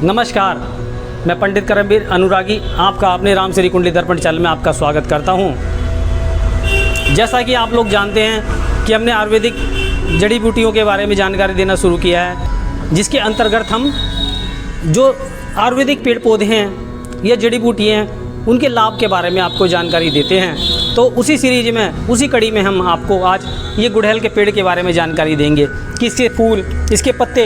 नमस्कार, मैं पंडित करमवीर अनुरागी आपका अपने राम श्री कुंडली दर्पण चैनल में आपका स्वागत करता हूं। जैसा कि आप लोग जानते हैं कि हमने आयुर्वेदिक जड़ी बूटियों के बारे में जानकारी देना शुरू किया है, जिसके अंतर्गत हम जो आयुर्वेदिक पेड़ पौधे हैं या जड़ी बूटी हैं उनके लाभ के बारे में आपको जानकारी देते हैं। तो उसी सीरीज में, उसी कड़ी में हम आपको आज ये गुड़हल के पेड़ के बारे में जानकारी देंगे कि इसके फूल, इसके पत्ते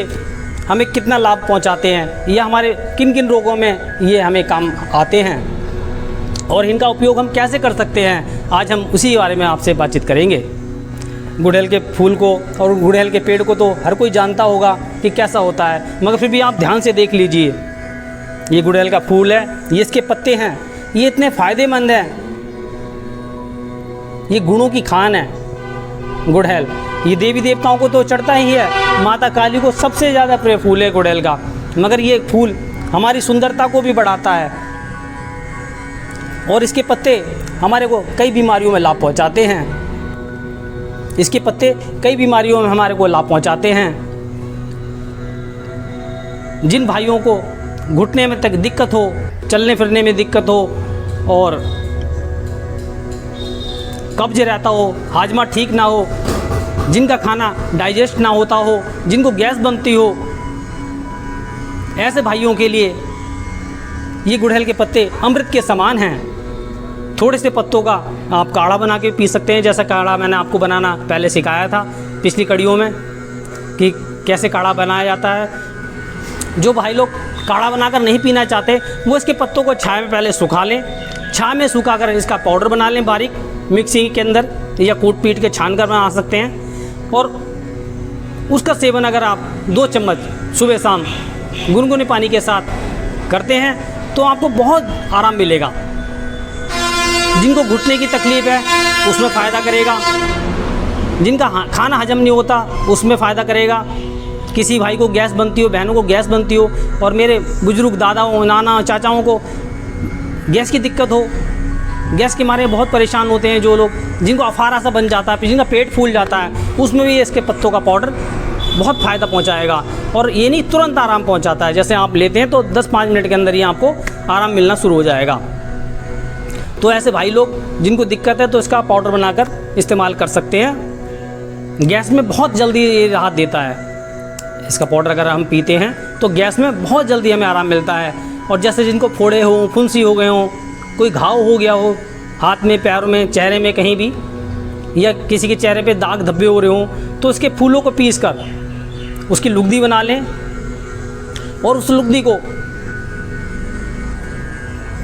हमें कितना लाभ पहुंचाते हैं या हमारे किन किन रोगों में ये हमें काम आते हैं और इनका उपयोग हम कैसे कर सकते हैं। आज हम उसी बारे में आपसे बातचीत करेंगे। गुड़हल के फूल को और गुड़हल के पेड़ को तो हर कोई जानता होगा कि कैसा होता है, मगर फिर भी आप ध्यान से देख लीजिए। ये गुड़हल का फूल है, ये इसके पत्ते हैं, ये इतने फ़ायदेमंद हैं। ये गुणों की खान है गुड़हल। ये देवी देवताओं को तो चढ़ता ही है, माता काली को सबसे ज़्यादा प्रिय फूल है गुड़हल का। मगर ये फूल हमारी सुंदरता को भी बढ़ाता है और इसके पत्ते हमारे को कई बीमारियों में लाभ पहुंचाते हैं। इसके पत्ते कई बीमारियों में हमारे को लाभ पहुंचाते हैं। जिन भाइयों को घुटने में तक दिक्कत हो, चलने फिरने में दिक्कत हो और कब्ज रहता हो, हाजमा ठीक ना हो, जिनका खाना डाइजेस्ट ना होता हो, जिनको गैस बनती हो, ऐसे भाइयों के लिए ये गुड़हल के पत्ते अमृत के समान हैं। थोड़े से पत्तों का आप काढ़ा बना के पी सकते हैं, जैसा काढ़ा मैंने आपको बनाना पहले सिखाया था पिछली कड़ियों में कि कैसे काढ़ा बनाया जाता है। जो भाई लोग काढ़ा बनाकर नहीं पीना चाहते वो इसके पत्तों को छाया में पहले सुखा लें, छाया में सुखा कर इसका पाउडर बना लें बारीक मिक्सी के अंदर, या कूट पीट के छान कर बना सकते हैं। और उसका सेवन अगर आप 2 चम्मच सुबह शाम गुनगुने पानी के साथ करते हैं तो आपको बहुत आराम मिलेगा। जिनको घुटने की तकलीफ़ है उसमें फ़ायदा करेगा, जिनका खाना हजम नहीं होता उसमें फ़ायदा करेगा, किसी भाई को गैस बनती हो, बहनों को गैस बनती हो, और मेरे बुजुर्ग दादाओं, नाना, चाचाओं को गैस की दिक्कत हो, गैस के मारे बहुत परेशान होते हैं जो लोग, जिनको अफारा सा बन जाता है, जिनका पेट फूल जाता है, उसमें भी इसके पत्तों का पाउडर बहुत फ़ायदा पहुंचाएगा। और ये नहीं, तुरंत आराम पहुंचाता है। जैसे आप लेते हैं तो 10-5 मिनट के अंदर ही आपको आराम मिलना शुरू हो जाएगा। तो ऐसे भाई लोग जिनको दिक्कत है तो इसका पाउडर बनाकर इस्तेमाल कर सकते हैं। गैस में बहुत जल्दी ये राहत देता है। इसका पाउडर अगर हम पीते हैं तो गैस में बहुत जल्दी हमें आराम मिलता है। और जैसे जिनको फोड़े हों, फुंसी हो गए हों, कोई घाव हो गया हो हाथ में, पैरों में, चेहरे में कहीं भी, या किसी के चेहरे पे दाग धब्बे हो रहे हों, तो इसके फूलों को पीस कर उसकी लुगदी बना लें और उस लुगदी को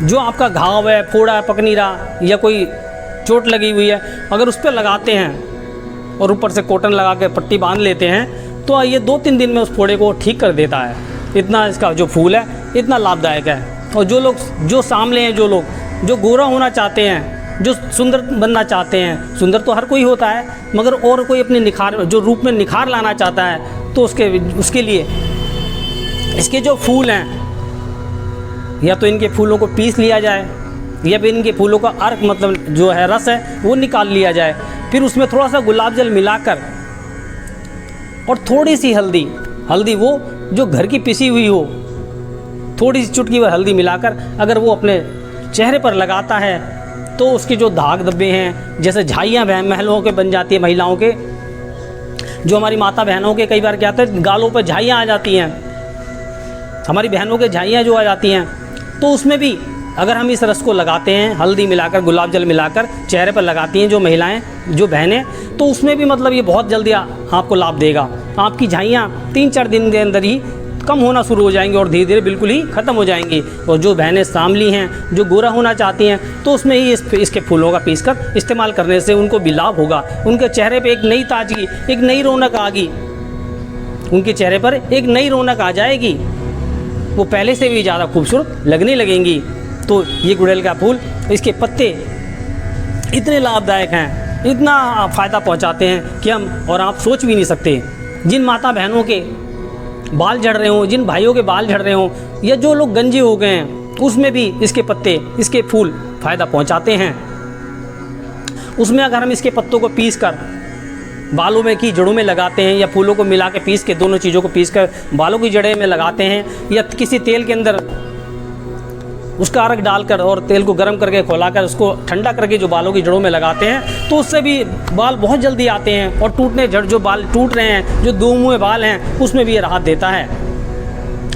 जो आपका घाव है, फोड़ा है, पकनीरा या कोई चोट लगी हुई है, अगर उस पर लगाते हैं और ऊपर से कॉटन लगा के पट्टी बांध लेते हैं तो ये 2-3 दिन में उस फोड़े को ठीक कर देता है। इतना इसका जो फूल है इतना लाभदायक है। और जो लोग, जो सांवले हैं, जो लोग जो गोरा होना चाहते हैं, जो सुंदर बनना चाहते हैं, सुंदर तो हर कोई होता है, मगर और कोई अपने निखार, जो रूप में निखार लाना चाहता है, तो उसके लिए इसके जो फूल हैं, या तो इनके फूलों को पीस लिया जाए या फिर इनके फूलों का अर्क, मतलब जो है रस है, वो निकाल लिया जाए। फिर उसमें थोड़ा सा गुलाब जल मिलाकर और थोड़ी सी हल्दी वो जो घर की पिसी हुई हो, थोड़ी सी चुटकी भर हल्दी मिलाकर अगर वो अपने चेहरे पर लगाता है तो उसके जो दाग धब्बे हैं, जैसे झाइयाँ महलों के बन जाती है, महिलाओं के, जो हमारी माता बहनों के कई बार क्या होता है गालों पर झाइयाँ आ जाती हैं, हमारी बहनों के झाइयाँ जो आ जाती हैं, तो उसमें भी अगर हम इस रस को लगाते हैं, हल्दी मिलाकर, गुलाब जल मिलाकर चेहरे पर लगाती हैं जो महिलाएं, जो बहनें, तो उसमें भी मतलब ये बहुत जल्दी आपको लाभ देगा। आपकी झाइयाँ 3-4 दिन के अंदर ही कम होना शुरू हो जाएंगी और धीरे धीरे बिल्कुल ही ख़त्म हो जाएंगी। और जो बहनें सांवली हैं, जो गोरा होना चाहती हैं, तो उसमें ही इसके फूलों का पीसकर इस्तेमाल करने से उनको भी लाभ होगा। उनके चेहरे पे एक नई ताजगी, एक नई रौनक आएगी, उनके चेहरे पर एक नई रौनक आ जाएगी, वो पहले से भी ज़्यादा खूबसूरत लगने लगेंगी। तो ये गुड़हल का फूल, इसके पत्ते इतने लाभदायक हैं, इतना फ़ायदा पहुंचाते हैं कि हम और आप सोच भी नहीं सकते। जिन माता बहनों के बाल झड़ रहे हों, जिन भाइयों के बाल झड़ रहे हों, या जो लोग गंजे हो गए हैं, उसमें भी इसके पत्ते, इसके फूल फ़ायदा पहुंचाते हैं। उसमें अगर हम इसके पत्तों को पीस कर बालों में की जड़ों में लगाते हैं, या फूलों को मिला के पीस के, दोनों चीज़ों को पीस कर बालों की जड़ें में लगाते हैं, या किसी तेल के अंदर उसका अर्क डालकर और तेल को गर्म करके खौलाकर उसको ठंडा करके जो बालों की जड़ों में लगाते हैं, तो उससे भी बाल बहुत जल्दी आते हैं और टूटने जड़ जो बाल टूट रहे हैं, जो दो मुँहे बाल हैं, उसमें भी ये राहत देता है।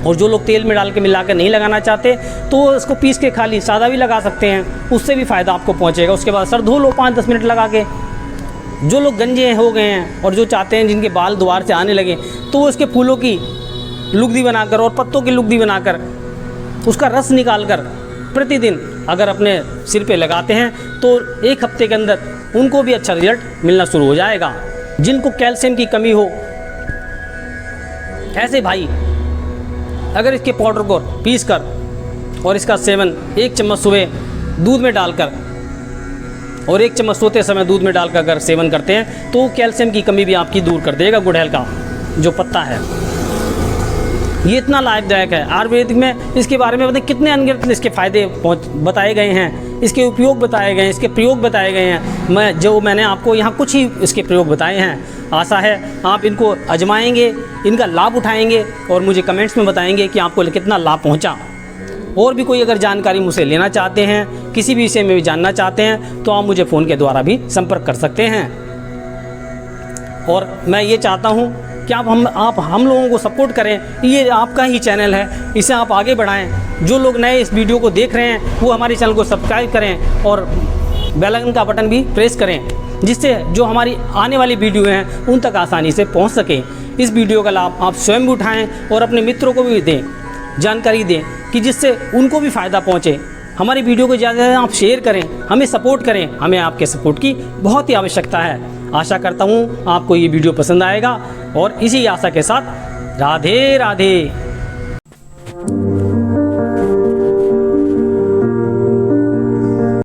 और जो लोग तेल में डाल के मिला कर नहीं लगाना चाहते तो इसको पीस के खाली सादा भी लगा सकते हैं, उससे भी फ़ायदा आपको पहुँचेगा। उसके बाद सर धो लो 5-10 मिनट लगा के। जो लोग गंजे हो गए हैं और जो चाहते हैं जिनके बाल दोबारा से आने लगे, तो वो इसके फूलों की लुगदी बनाकर और पत्तों की लुगदी बनाकर उसका रस निकाल कर प्रतिदिन अगर अपने सिर पे लगाते हैं तो 1 हफ्ते के अंदर उनको भी अच्छा रिजल्ट मिलना शुरू हो जाएगा। जिनको कैल्शियम की कमी हो, ऐसे भाई अगर इसके पाउडर को पीस कर और इसका सेवन 1 चम्मच सुबह दूध में डालकर और 1 चम्मच सोते समय दूध में डालकर अगर सेवन करते हैं तो कैल्शियम की कमी भी आपकी दूर कर देगा। गुड़हल का जो पत्ता है ये इतना लाभदायक है। आयुर्वेदिक में इसके बारे में बताएं कितने अनगिनत इसके फ़ायदे बताए गए हैं, इसके उपयोग बताए गए हैं, इसके प्रयोग बताए गए हैं। मैंने आपको यहाँ कुछ ही इसके प्रयोग बताए हैं। आशा है आप इनको आजमाएंगे, इनका लाभ उठाएंगे और मुझे कमेंट्स में बताएंगे कि आपको कितना लाभ पहुँचा। और भी कोई अगर जानकारी मुझसे लेना चाहते हैं, किसी भी विषय में भी जानना चाहते हैं, तो आप मुझे फ़ोन के द्वारा भी संपर्क कर सकते हैं। और मैं ये चाहता हूँ कि आप हम लोगों को सपोर्ट करें। ये आपका ही चैनल है, इसे आप आगे बढ़ाएं। जो लोग नए इस वीडियो को देख रहे हैं वो हमारे चैनल को सब्सक्राइब करें और बेल आइकन का बटन भी प्रेस करें, जिससे जो हमारी आने वाली वीडियो हैं उन तक आसानी से पहुंच सके। इस वीडियो का लाभ आप स्वयं भी उठाएं और अपने मित्रों को भी दें, जानकारी दें कि जिससे उनको भी फ़ायदा पहुँचे। हमारी वीडियो को ज़्यादा से ज़्यादा आप शेयर करें, हमें सपोर्ट करें। हमें आपके सपोर्ट की बहुत ही आवश्यकता है। आशा करता हूँ आपको ये वीडियो पसंद आएगा और इसी आशा के साथ राधे राधे।